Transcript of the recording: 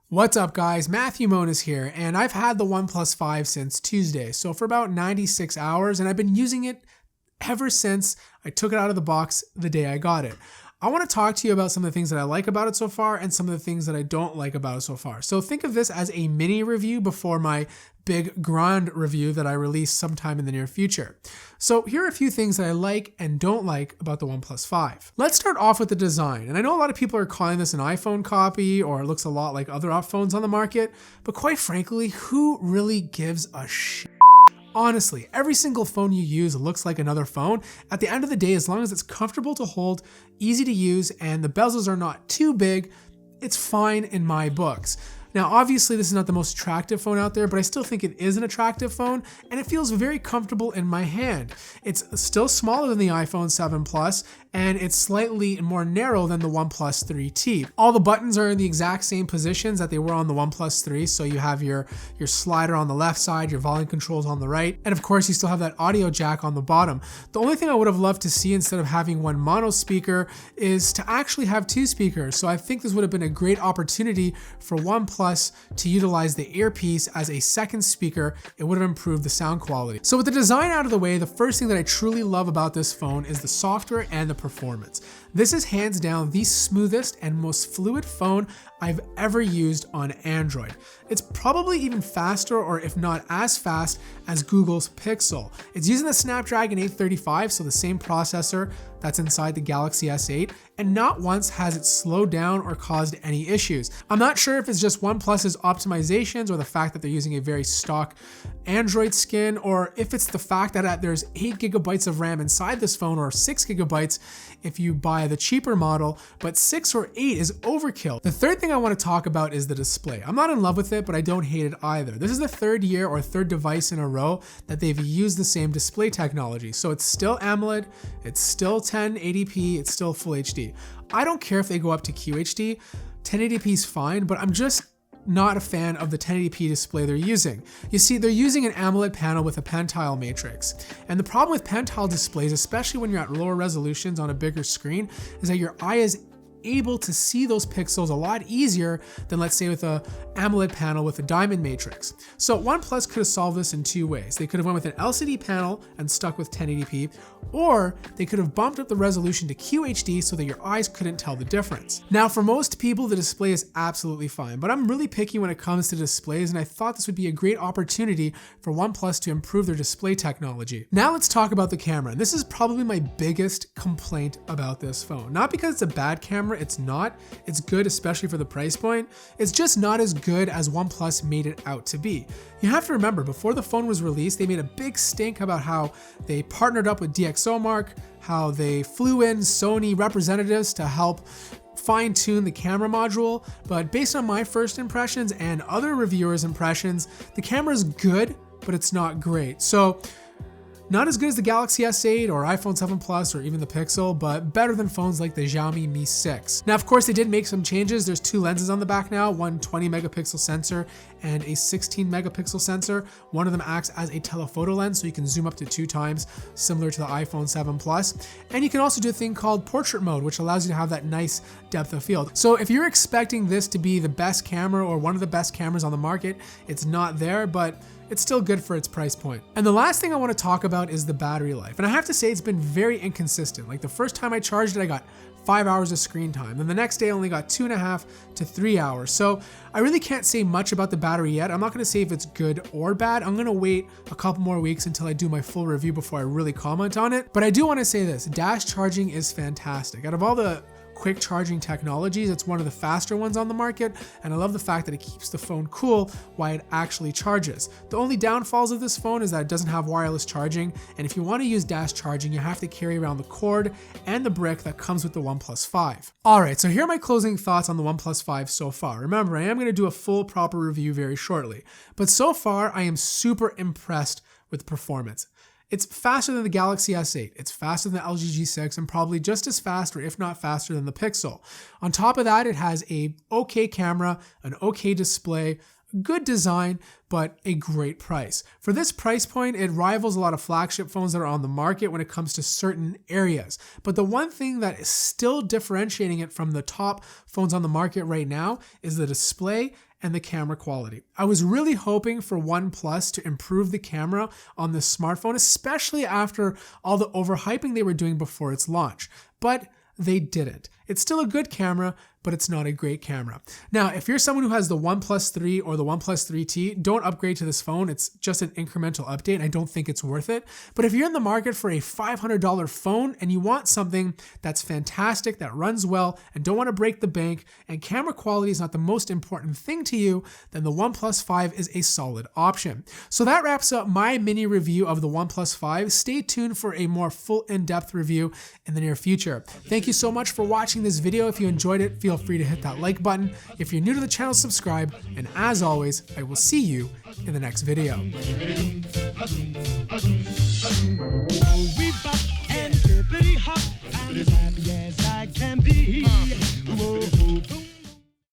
What's up guys, Matthew Moniz here, and I've had the OnePlus 5 since Tuesday, so for about 96 hours, and I've been using it ever since I took it out of the box the day I got it. I want to talk to you about some of the things that I like about it so far and some of the things that I don't like about it so far. So think of this as a mini review before my big grand review that I release sometime in the near future. So here are a few things that I like and don't like about the OnePlus 5. Let's start off with the design. And I know a lot of people are calling this an iPhone copy or it looks a lot like other phones on the market, but quite frankly, who really gives a shit? Honestly, every single phone you use looks like another phone. At the end of the day, as long as it's comfortable to hold, easy to use, and the bezels are not too big, it's fine in my books. Now, obviously, this is not the most attractive phone out there, but I still think it is an attractive phone, and it feels very comfortable in my hand. It's still smaller than the iPhone 7 Plus, and it's slightly more narrow than the OnePlus 3T. All the buttons are in the exact same positions that they were on the OnePlus 3, so you have your slider on the left side, your volume controls on the right, and of course, you still have that audio jack on the bottom. The only thing I would have loved to see instead of having one mono speaker is to actually have two speakers, so I think this would have been a great opportunity for OnePlus to utilize the earpiece as a second speaker. It would have improved the sound quality. So with the design out of the way, the first thing that I truly love about this phone is the software and the performance. This is hands down the smoothest and most fluid phone I've ever used on Android. It's probably even faster, or if not as fast, as Google's Pixel. It's using the Snapdragon 835, so the same processor that's inside the Galaxy S8, and not once has it slowed down or caused any issues. I'm not sure if it's just OnePlus's optimizations or the fact that they're using a very stock Android skin, or if it's the fact that there's 8 gigabytes of RAM inside this phone, or 6 gigabytes if you buy the cheaper model, but 6 or 8 is overkill. The third thing I want to talk about is the display. I'm not in love with it, but I don't hate it either. This is the third year or third device in a row that they've used the same display technology. So it's still AMOLED, it's still 1080p, it's still Full HD. I don't care if they go up to QHD, 1080p is fine, but I'm just not a fan of the 1080p display they're using. You see, they're using an AMOLED panel with a pentile matrix. And the problem with pentile displays, especially when you're at lower resolutions on a bigger screen, is that your eye is able to see those pixels a lot easier than, let's say, with a AMOLED panel with a diamond matrix. So OnePlus could have solved this in two ways. They could have went with an LCD panel and stuck with 1080p, or they could have bumped up the resolution to QHD so that your eyes couldn't tell the difference. Now, for most people, the display is absolutely fine, but I'm really picky when it comes to displays, and I thought this would be a great opportunity for OnePlus to improve their display technology. Now let's talk about the camera. This is probably my biggest complaint about this phone. Not because it's a bad camera, it's not. It's good, especially for the price point. It's just not as good as OnePlus made it out to be. You have to remember, before the phone was released, they made a big stink about how they partnered up with DxOMark, how they flew in Sony representatives to help fine-tune the camera module. But based on my first impressions and other reviewers' impressions, the camera is good, but it's not great. So not as good as the Galaxy S8 or iPhone 7 Plus or even the Pixel, but better than phones like the Xiaomi Mi 6. Now, of course, they did make some changes. There's two lenses on the back now, one 20 megapixel sensor and a 16 megapixel sensor. One of them acts as a telephoto lens, so you can zoom up to 2 times, similar to the iPhone 7 Plus. And you can also do a thing called portrait mode, which allows you to have that nice depth of field. So if you're expecting this to be the best camera or one of the best cameras on the market, it's not there, but it's still good for its price point. And the last thing I want to talk about is the battery life. And I have to say, it's been very inconsistent. Like the first time I charged it, I got 5 hours of screen time. Then the next day I only got 2.5 to 3 hours. So I really can't say much about the battery yet. I'm not gonna say if it's good or bad. I'm gonna wait a couple more weeks until I do my full review before I really comment on it. But I do wanna say this, dash charging is fantastic. Out of all the quick charging technologies, it's one of the faster ones on the market, and I love the fact that it keeps the phone cool while it actually charges. The only downfalls of this phone is that it doesn't have wireless charging, and if you want to use dash charging, you have to carry around the cord and the brick that comes with the OnePlus 5. Alright, so here are my closing thoughts on the OnePlus 5 so far. Remember, I am going to do a full proper review very shortly, but so far I am super impressed with the performance. It's faster than the Galaxy S8, it's faster than the LG G6, and probably just as fast, or if not faster, than the Pixel. On top of that, it has a okay camera, an okay display, good design, but a great price. For this price point, it rivals a lot of flagship phones that are on the market when it comes to certain areas. But the one thing that is still differentiating it from the top phones on the market right now is the display and the camera quality. I was really hoping for OnePlus to improve the camera on this smartphone, especially after all the overhyping they were doing before its launch, but they didn't. It's still a good camera, but it's not a great camera. Now, if you're someone who has the OnePlus 3 or the OnePlus 3T, don't upgrade to this phone. It's just an incremental update. I don't think it's worth it. But if you're in the market for a $500 phone and you want something that's fantastic, that runs well, and don't want to break the bank, and camera quality is not the most important thing to you, then the OnePlus 5 is a solid option. So that wraps up my mini review of the OnePlus 5. Stay tuned for a more full in-depth review in the near future. Thank you so much for watching this video. If you enjoyed it, feel free to hit that like button. If you're new to the channel, subscribe. And as always, I will see you in the next video. We bop and hippity hop, as happy as I can be.